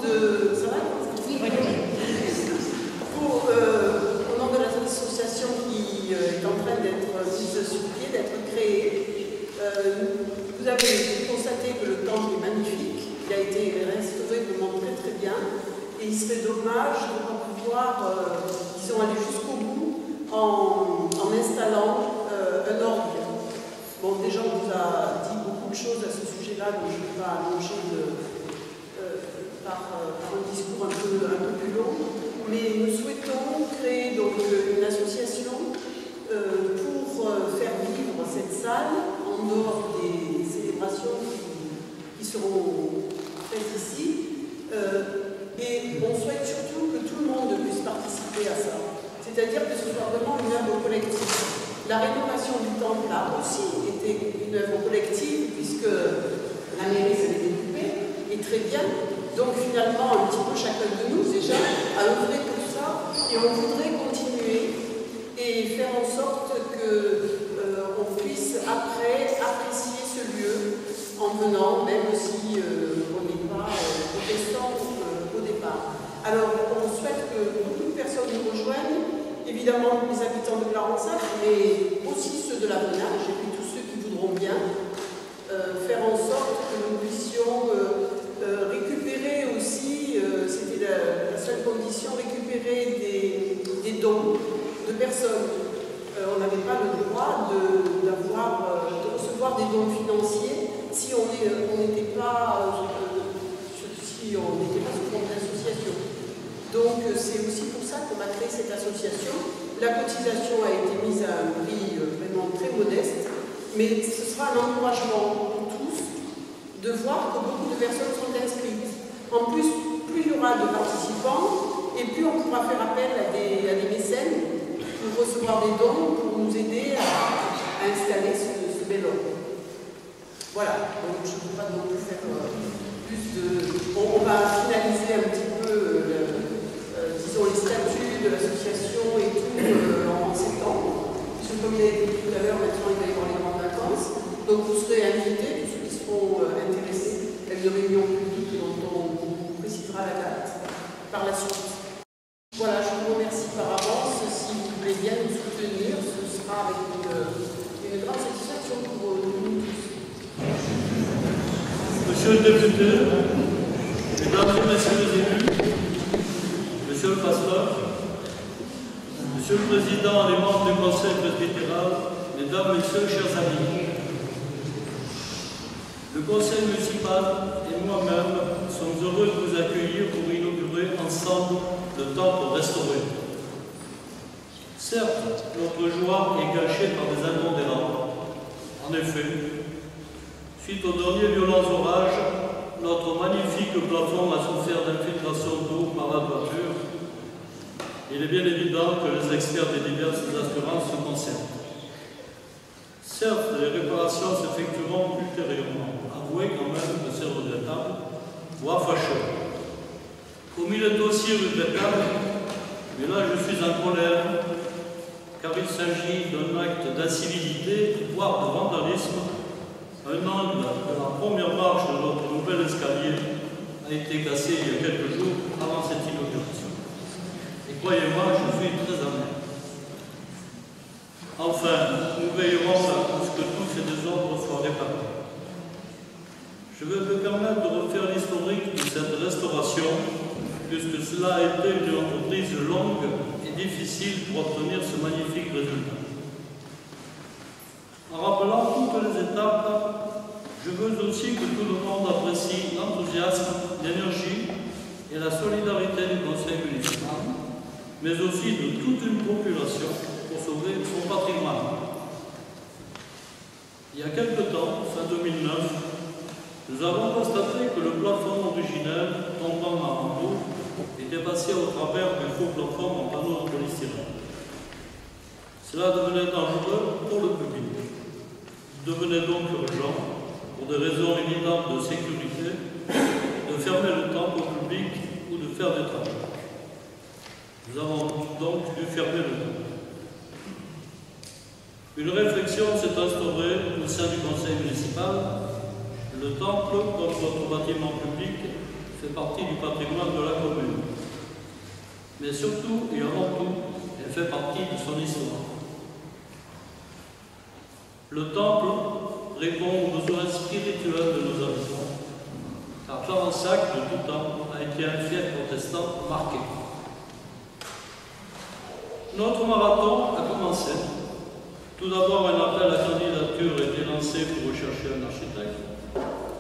de... Ça va? Oui, oui. Au nom de l'association qui est en train d'être mise sur pied, d'être créée, vous avez constaté que le temple est magnifique, il a été restauré vraiment très très bien, et il serait dommage de ne pas pouvoir, disons, aller jusqu'au bout en installant un orgue. Bon, déjà, on vous a dit beaucoup de choses à ce sujet-là, donc je ne vais pas allonger par un discours un peu plus long, mais nous souhaitons créer donc une association pour faire vivre cette salle en dehors des célébrations qui seront faites ici, et on souhaite surtout que tout le monde puisse participer à ça, c'est-à-dire que ce soit vraiment une œuvre collective. La rénovation du temple a aussi été une œuvre collective, puisque la mairie s'en est occupée, et très bien. Donc finalement, un petit peu chacun de nous, déjà, a œuvré pour ça, et on voudrait continuer et faire en sorte qu'on puisse après apprécier ce lieu en venant, même si on n'est pas protestant au départ. Alors, on souhaite que beaucoup de personnes nous rejoignent, évidemment les habitants de Clarensac, mais aussi ceux de l'avenage, et puis tous ceux qui voudront bien faire en sorte que nous puissions récupérer aussi, c'était la seule condition, récupérer des dons de personnes. On n'avait pas le droit de recevoir des dons financiers si on n'était pas sous forme d'association. Donc c'est aussi pour ça qu'on a créé cette association. La cotisation a été mise à un prix vraiment très modeste, mais ce sera un encouragement pour tous de voir que beaucoup de personnes sont inscrites. En plus, plus il y aura de participants, et plus on pourra faire appel à des mécènes pour recevoir des dons, pour nous aider à installer ce bel ordre. Voilà, donc je ne peux pas non plus faire plus de... Bon, on va finaliser un petit peu disons les statuts de l'association et tout en septembre. Puisque comme il a été dit tout à l'heure, maintenant il va y avoir les grandes vacances. Donc vous serez invités, tous ceux qui seront intéressés, à une réunion publique dont on vous précisera la date par la suite. Voilà, je vous remercie par avance. Si vous voulez bien nous soutenir, ce sera avec une grande satisfaction pour nous tous. Monsieur le député, mesdames et messieurs les élus, monsieur le pasteur, monsieur le président et les membres du conseil presbytéral, mesdames, messieurs, chers amis, le conseil municipal et moi-même sommes heureux de vous accueillir pour inaugurer ensemble le temple restauré. Certes, notre joie est gâchée par des inconvénients. En effet, suite aux derniers violents orages, notre magnifique plafond a souffert d'infiltration d'eau par la toiture. Il est bien évident que les experts des diverses assurances se concernent. Certes, les réparations s'effectueront ultérieurement. Avouez quand même que c'est regrettable, voire fâcheux. Comme il est aussi regrettable, mais là je suis en colère, car il s'agit d'un acte d'incivilité, voire de vandalisme. Un angle de la première marche de notre nouvel escalier a été cassé il y a quelques jours avant cette inauguration. Et croyez-moi, je suis très amer. Enfin, nous veillerons à ce que tous ces désordres soient réparés. Je vais me permettre de refaire l'historique de cette restauration, puisque cela a été une entreprise longue et difficile pour obtenir ce magnifique résultat. En rappelant toutes les étapes, je veux aussi que tout le monde apprécie l'enthousiasme, l'énergie et la solidarité du conseil municipal, mais aussi de toute une population pour sauver son patrimoine. Il y a quelque temps, fin 2009, nous avons constaté que le plafond originel, tombant à Rambo, était passé au travers du faux plafond en panneau de polystyrène. Cela devenait dangereux pour le public. Il devenait donc urgent, pour des raisons évidentes de sécurité, de fermer le temple au public ou de faire des travaux. Nous avons donc dû fermer le temple. Une réflexion s'est instaurée au sein du conseil municipal. Le temple, comme votre bâtiment public, fait partie du patrimoine de la commune. Mais surtout et avant tout, elle fait partie de son histoire. Le temple répond aux besoins spirituels de nos habitants, car Clarensac, de tout temps, a été un fief protestant marqué. Notre marathon a commencé. Tout d'abord, un appel à candidature a été lancé pour rechercher un architecte.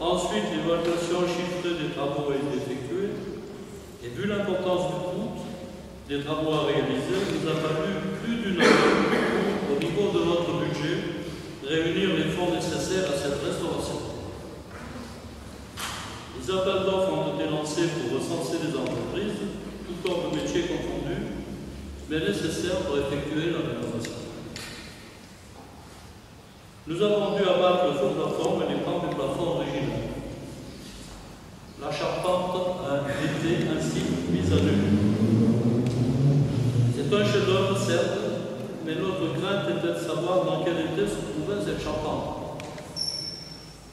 Ensuite, l'évaluation chiffrée des travaux a été effectuée. Et vu l'importance du coût des travaux à réaliser, il nous a fallu plus d'une année pour, au niveau de notre budget, réunir les fonds nécessaires à cette restauration. Les appels d'offres ont été lancés pour recenser les entreprises, tout corps de métier confondus, mais nécessaires pour effectuer la rénovation. Nous avons dû abattre le faux plafond et les pans du plafond original. La charpente a été ainsi mise à nu. C'est un chef-d'œuvre, certes, mais notre crainte était de savoir dans quel état se trouvait cette charpente.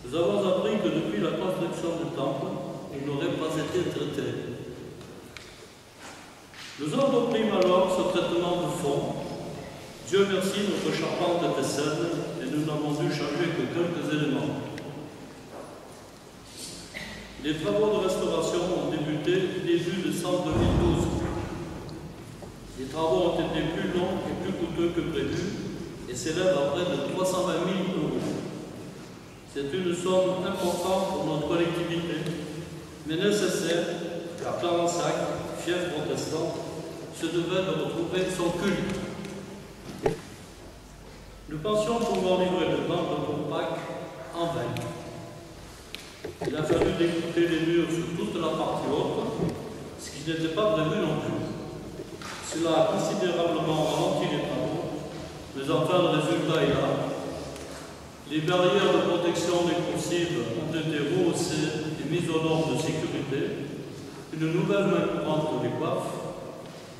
Nous avons appris que depuis la construction du temple, il n'aurait pas été traité. Nous entreprîmes alors ce traitement de fond. Dieu merci, notre charpente était saine et nous n'avons dû changer que quelques éléments. Les travaux de restauration ont débuté début décembre 2012. Les travaux ont été plus longs et plus coûteux que prévu et s'élèvent à près de 320 000 €. C'est une somme importante pour notre collectivité, mais nécessaire car Clarensac, fief protestant, se devait de retrouver son culte. Nous pensions pouvoir livrer le temple pour Pâques en vain. Il a fallu découper les murs sur toute la partie haute, ce qui n'était pas prévu non plus. Cela a considérablement ralenti les travaux, mais enfin le résultat est là. Les barrières de protection des coursives ont été rehaussées et mises aux normes de sécurité. Une nouvelle main courante pour les coiffes.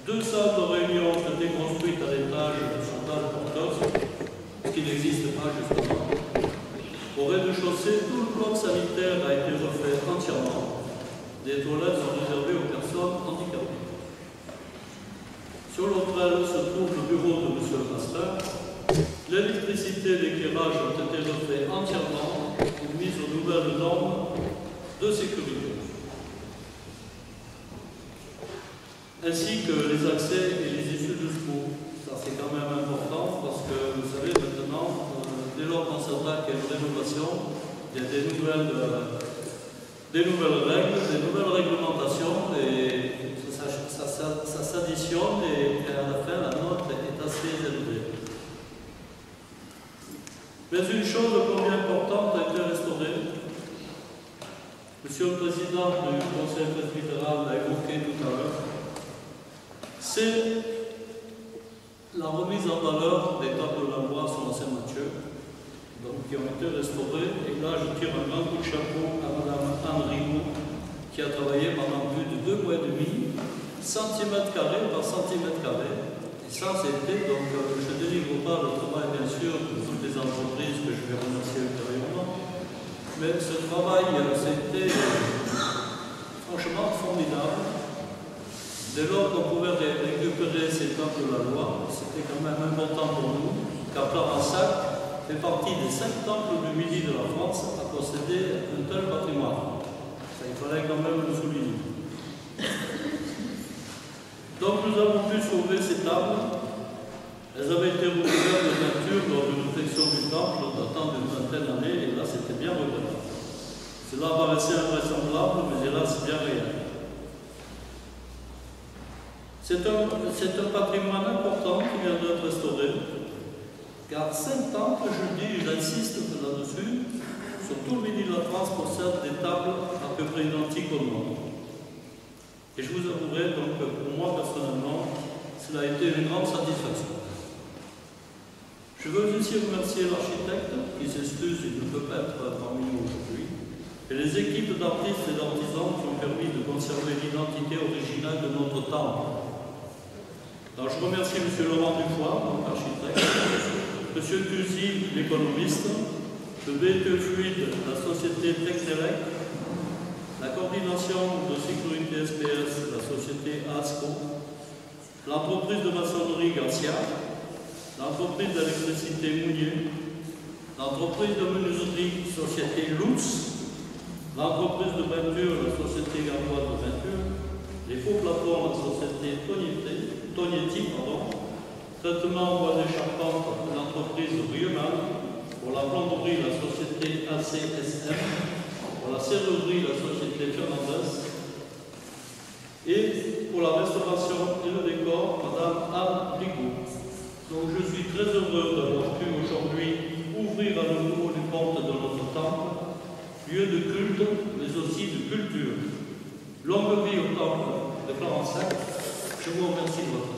2 salles de réunion ont été construites à l'étage de Chantal Portos, ce qui n'existe pas justement. Au rez-de-chaussée, tout le bloc sanitaire a été refait entièrement. Des toilettes sont réservées aux personnes handicapées. Sur l'autre aile se trouve le bureau de M. le pasteur. L'électricité et l'éclairage ont été refaits entièrement et mis aux nouvelles normes de sécurité. Ainsi que les accès et les issues de secours. Ça, c'est quand même important parce que, vous savez, maintenant, dès lors qu'on s'attaque à une rénovation, il y a des nouvelles règles, des nouvelles réglementations et ça s'additionne et à la fin, la note est assez élevée. Mais une chose combien importante a été restaurée. Monsieur le Président du Conseil presbytéral l'a évoqué tout à l'heure. C'est la remise en valeur des tables de la loi sur la Saint-Mathieu, qui ont été restaurées. Et là, je tire un grand coup de chapeau à Mme Anne Rigaud, qui a travaillé pendant plus de 2 mois et demi, centimètre carré par centimètre carré. Et ça, c'était, donc, je ne délivre pas le travail, bien sûr, de toutes les entreprises que je vais remercier ultérieurement, mais ce travail, c'était franchement formidable. Dès lors qu'on pouvait récupérer ces temples de la loi, c'était quand même important pour nous, car Clarensac fait partie des 5 temples du midi de la France à posséder un tel patrimoine. Ça, il fallait quand même le souligner. Donc nous avons pu sauver ces tables. Elles avaient été recouvertes de peinture lors de l'ouverture du temple datant d'une vingtaine d'années, et là c'était bien regrettable. Cela paraissait invraisemblable, mais hélas c'est bien réel. C'est un patrimoine important qui vient d'être restauré, car 5 temples, je dis, j'insiste là-dessus, sur tout le midi de la France possèdent des tables à peu près identiques au monde. Et je vous avouerai donc que pour moi personnellement, cela a été une grande satisfaction. Je veux aussi remercier l'architecte qui s'excuse, il ne peut pas être parmi nous aujourd'hui, et les équipes d'artistes et d'artisans qui ont permis de conserver l'identité originale de notre temple. Alors, je remercie M. Laurent Dufoy, donc architecte, M. Cusi, l'économiste, le BTE Fluide, la société Texelec, la coordination de SPS, la société ASCO, l'entreprise de maçonnerie Garcia, l'entreprise d'électricité Mounier, l'entreprise de menuiserie société Lux, l'entreprise de peinture, la société Gardoise de peinture, les faux plafonds, la société Tognetti, traitement bois et charpente, l'entreprise Riemann, pour la plomberie, la société ACSM, pour la serrurerie, la société Fernandez, et pour la restauration et le décor, Madame Anne Rigaud. Donc je suis très heureux d'avoir pu aujourd'hui ouvrir à nouveau les portes de notre temple, lieu de culte, mais aussi de culture. Longue vie au temple de Clarensac. Je vous remercie de votre